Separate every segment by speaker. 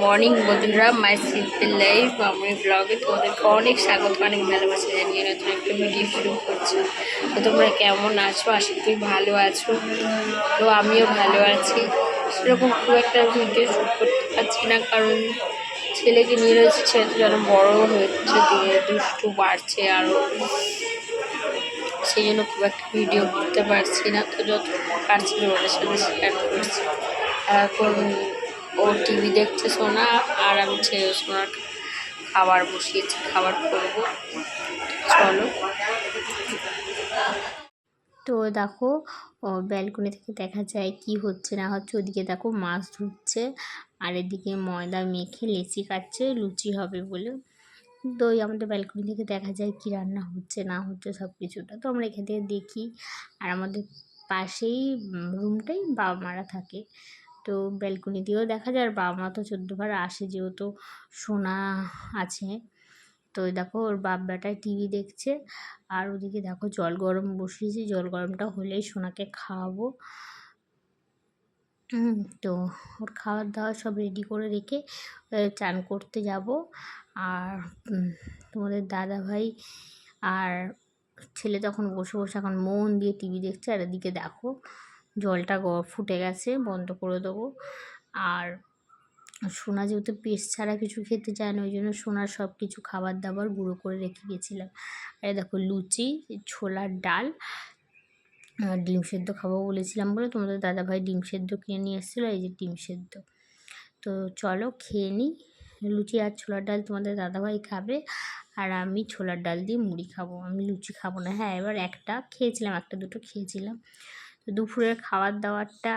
Speaker 1: Morning বন্ধুরা, মাই simple life আমি ব্লগে তোমাদেরকে অনেক স্বাগত, অনেক ভালোবাসা জানিয়ে নতুন একটা ভিডিও শুরু করছি। তো তোমরা কেমন আছো? আশা করি ভালো আছো। তো আমিও ভালো আছি। সেরকম খুব একটা ভিডিও শ্যুট করতে পারছি না, কারণ ছেলেকে নিয়ে রয়েছে। ছেলে তো যেন বড় হচ্ছে, দিয়ে দুষ্টু বাড়ছে আরও, সেই জন্য খুব একটা ভিডিও করতে পারছি না। তো যতটুকু পারছি ওদের সাথে শেয়ার করছি। এখন ও টিভি দেখছে সোনা, আর আমি সোনার খাবার বসিয়েছি, খাবার করবো। চলো। তো দেখো, ব্যালকনি থেকে দেখা যায় কি হচ্ছে না হচ্ছে। ওদিকে দেখো মাছ ধুচ্ছে, আর এদিকে ময়দা মেখে লেচি কাটছে, লুচি হবে বলে। তো আমাদের ব্যালকনি থেকে দেখা যায় কি রান্না হচ্ছে না হচ্ছে সব কিছুটা। তো আমরা এখান থেকে দেখি। আর আমাদের পাশেই রুমটাই বাবা মারা থাকে, তো ব্যালকনি দিয়েও দেখা যায়। আর বাবা মা তো 14বার আসে, যেহেতু সোনা আছে। তো দেখো ওর বাপ বেটায় টিভি দেখছে, আর ওদিকে দেখো জল গরম বসিয়েছি। জল গরমটা হলেই সোনাকে খাওয়াবো। তো ওর খাওয়ার দাওয়া সব রেডি করে রেখে চান করতে যাব। আর তোমাদের দাদা ভাই আর ছেলে তখন বসে বসে এখন মন দিয়ে টিভি দেখছে। আর এদিকে দেখো জলটা ফুটে গেছে, বন্ধ করে দেবো। আর সোনা যেহেতু পেস্ট ছাড়া কিছু খেতে চায় না, ওই জন্য সোনার সব কিছু খাবার দাবার গুঁড়ো করে রেখে গেছিলাম। আর দেখো লুচি, ছোলার ডাল, ডিম সেদ্ধ খাবো বলেছিলাম বলে তোমাদের দাদাভাই ডিম সেদ্ধ কিনে নিয়ে এসেছিলো। এই যে ডিম সেদ্ধ। তো চলো খেয়ে নিই। লুচি আর ছোলার ডাল তোমাদের দাদাভাই খাবে, আর আমি ছোলার ডাল দিয়ে মুড়ি খাবো। আমি লুচি খাবো না। হ্যাঁ, এবার একটা খেয়েছিলাম, একটা দুটো খেয়েছিলাম। তো দুপুরের খাবার দাবারটা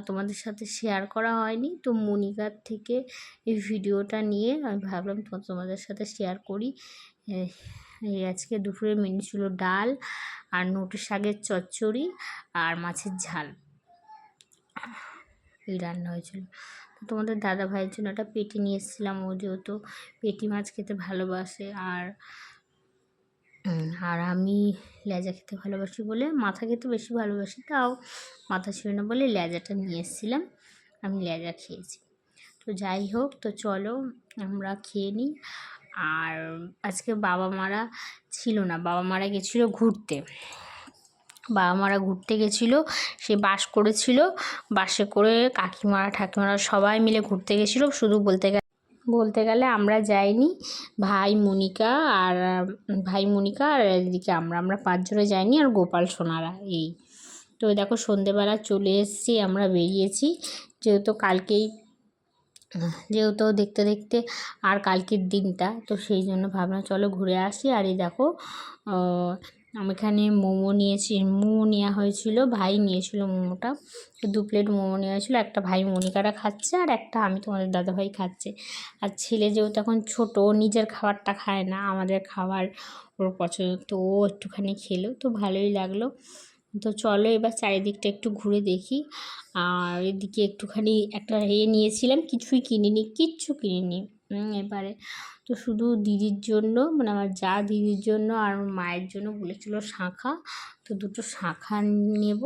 Speaker 1: তোমাদের সাথে শেয়ার করা হয়নি। তো মনিকার থেকে এই ভিডিওটা নিয়ে আমি ভাবলাম তোমাদের সাথে শেয়ার করি। এই আজকে দুপুরের মেনু ছিল ডাল আর নোটে শাকের চচ্চড়ি আর মাছের ঝাল, এই রান্না হয়েছিল। তো তোমাদের দাদা ভাইয়ের জন্য একটা পেটি নিয়ে এসেছিলাম, ও যেহেতু পেটি মাছ খেতে ভালোবাসে। আর আমি লেজা খেতে ভালোবাসি বলে, মাথা খেতে বেশি ভালোবাসি, তাও মাথা ছিল না বলে লেজাটা নিয়ে এসেছিলাম। আমি লেজা খেয়েছি। তো যাই হোক, তো চলো আমরা খেয়ে নিই। আর আজকে বাবা মারা ছিল না, বাবা মারা গেছিলো ঘুরতে। বাবা মারা ঘুরতে গেছিলো, সে বাস করেছিল। বাসে করে কাকিমারা ঠাকিমারা সবাই মিলে ঘুরতে গেছিলো। শুধু বলতে গেলে আমরা যাইনি, ভাই মনিকা আর এদিকে আমরা 5 জনে যাইনি, আর গোপাল সোনারা। এই তো দেখো সন্ধেবেলা চলে এসেছি, আমরা বেরিয়েছি। যেহেতু দেখতে দেখতে আর কালকের দিনটা, তো সেই জন্য ভাবনা চলো ঘুরে আসি। আর এই দেখো আমি এখানে মোমো নেওয়া হয়েছিল, ভাই নিয়েছিল মোমোটা। 2 প্লেট মোমো নেওয়া হয়েছিলো। একটা ভাই মনিকারা খাচ্ছে, আর একটা আমি তোমাদের দাদাভাই খাচ্ছে। আর ছেলে যেহেতু এখন ছোটো, নিজের খাবারটা খায় না, আমাদের খাবার ওর পছন্দ, তো ও একটুখানি খেলো, তো ভালোই লাগলো। তো চলো এবার চারিদিকটা একটু ঘুরে দেখি। আর এদিকে একটুখানি একটা নিয়েছিলাম, কিচ্ছু কিনিনি এবারে। তো শুধু দিদির জন্য, মানে আমার দিদির জন্য আর মায়ের জন্য বলেছিল শাঁখা, তো 2টো শাঁখা নেব।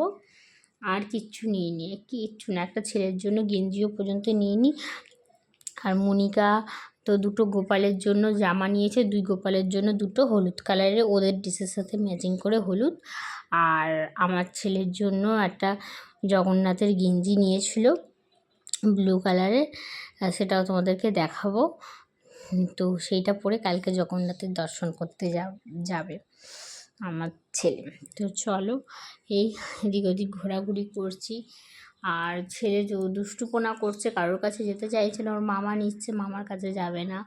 Speaker 1: আর কিচ্ছু নিইনি, কিচ্ছু না। একটা ছেলের জন্য গেঞ্জিও পর্যন্ত নিইনি। আর মনিকা তো 2টো গোপালের জন্য জামা নিয়েছে, 2 গোপালের জন্য 2টো হলুদ কালারের, ওদের ড্রেসের সাথে ম্যাচিং করে হলুদ। আর আমার ছেলের জন্য একটা জগন্নাথের গেঞ্জি নিয়েছিল ব্লু কালারের, সেটাও তোমাদেরকে দেখাবো। তো সেইটা পরে কালকে জগন্নাথের দর্শন করতে যাবে আমার ছেলে। তো চলো এই এদিক ওদিক ঘোরাঘুরি করছি। আর ছেলে দুষ্টুপনা করছে, কারোর কাছে যেতে চাইছে না, ওর মামা নিচ্ছে, মামার কাছে যাবে না।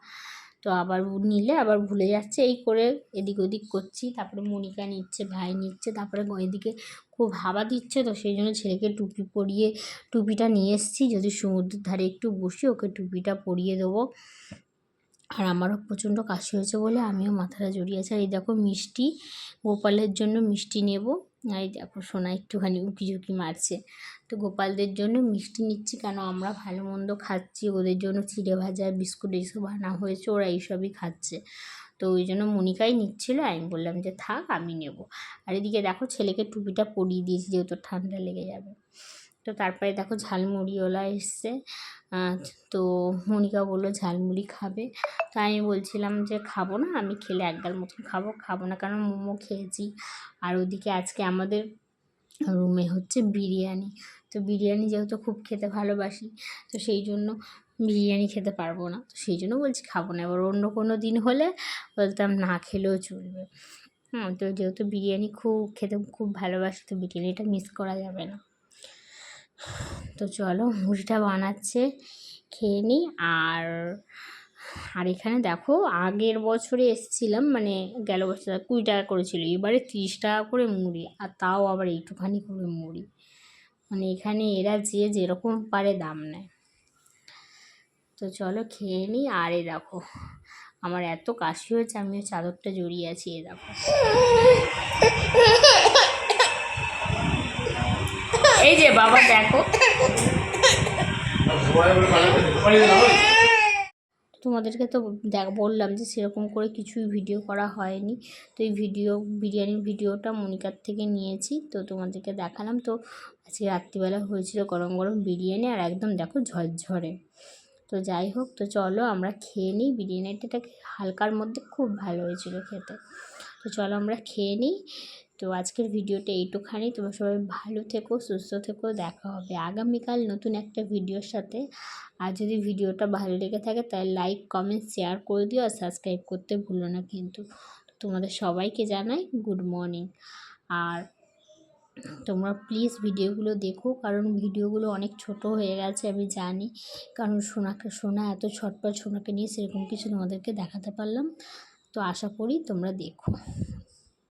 Speaker 1: তো আবার নিলে আবার ভুলে যাচ্ছে, এই করে এদিক ওদিক করছি। তারপরে মনিকা নিচ্ছে, ভাই নিচ্ছে, তারপরে এদিকে খুব হাওয়া দিচ্ছে, তো সেই জন্য ছেলেকে টুপিটা নিয়ে এসেছি। যদি সমুদ্রের ধারে একটু বসি, ওকে টুপিটা পরিয়ে দেবো। আর আমারও প্রচণ্ড কাশি হয়েছে বলে আমিও মাথাটা জড়িয়েছি। আর এই দেখো মিষ্টি, গোপালের জন্য মিষ্টি নেব। আর এই দেখো সোনা একটুখানি উঁকি মারছে। তো গোপালদের জন্য মিষ্টি নিচ্ছি, কেন আমরা ভালো মন্দ খাচ্ছি, ওদের জন্য চিড়ে ভাজা বিস্কুট এইসব আনা হয়েছে, ওরা এইসবই খাচ্ছে। তো ওই জন্য মনিকাই নিচ্ছিলো, আমি বললাম যে থাক আমি নেব। আর এদিকে দেখো ছেলেকে টুপিটা পরিয়ে দিয়েছি, যেহেতু ঠান্ডা লেগে যাবে। তো তারপরে দেখো ঝালমুড়িওয়ালা এসছে। তো মনিকা বললো ঝালমুড়ি খাবে। তো আমি বলছিলাম যে খাবো না, আমি খেলে একগাল মতন খাবো না, কারণ মোমো খেয়েছি। আর ওদিকে আজকে আমাদের রুমে হচ্ছে বিরিয়ানি। তো বিরিয়ানি যেহেতু খুব খেতে ভালোবাসি, তো সেই জন্য বিরিয়ানি খেতে পারবো না, তো সেই জন্য বলছি খাবো না। এবার অন্য কোনো দিন হলে বলতাম না খেলেও চলবে। তো যেহেতু বিরিয়ানি খেতে খুব ভালোবাসি, তো বিরিয়ানিটা মিস করা যাবে না। তো চলো মুড়িটা বানাচ্ছে, খেয়ে নিই। আর এখানে দেখো আগের বছরে এসেছিলাম, মানে গেল বছর 20 টাকা করেছিল, এবারে 30 টাকা করে মুড়ি, আর তাও আবার এইটুখানি করে মুড়ি। মানে এখানে এরা যেরকম পারে দাম নেয়। তো চলো খেয়ে নিই। আর এই দেখো আমার এত কাশি হয়েছে, আমিও চাদরটা জড়িয়ে আছি। এই দেখো এই যে বাবা দেখো, তোমাদেরকে তো বললাম যে সেরকম করে কিছুই ভিডিও করা হয়নি। তো এই বিরিয়ানির ভিডিওটা মনিকার থেকে নিয়েছি, তো তোমাদেরকে দেখালাম। তো আজকে রাত্রিবেলা হয়েছিল গরম গরম বিরিয়ানি, আর একদম দেখো ঝরঝরে। তো যাই হোক, তো চলো আমরা খেয়ে নিই। বিরিয়ানিটা হালকার মধ্যে খুব ভালো হয়েছিল খেতে। তো চলো আমরা খেয়ে নিই। তো আজকের ভিডিওটা এইটুখানি। তোমরা সবাই ভালো থেকো, সুস্থ থেকো। দেখা হবে আগামীকাল নতুন একটা ভিডিওর সাথে। আর যদি ভিডিওটা ভালো লেগে থাকে তাহলে লাইক, কমেন্ট, শেয়ার করে দিও, আর সাবস্ক্রাইব করতে ভুলো না কিন্তু। তোমাদের সবাইকে জানাই গুড মর্নিং। আর তোমরা প্লিজ ভিডিওগুলো দেখো, কারণ ভিডিওগুলো অনেক ছোট হয়ে গেছে আমি জানি, কারণ সোনা এত ছটপট, সোনাকে নিয়ে সেরকম কিছু তোমাদেরকে দেখাতে পারলাম। তো আশা করি তোমরা দেখো।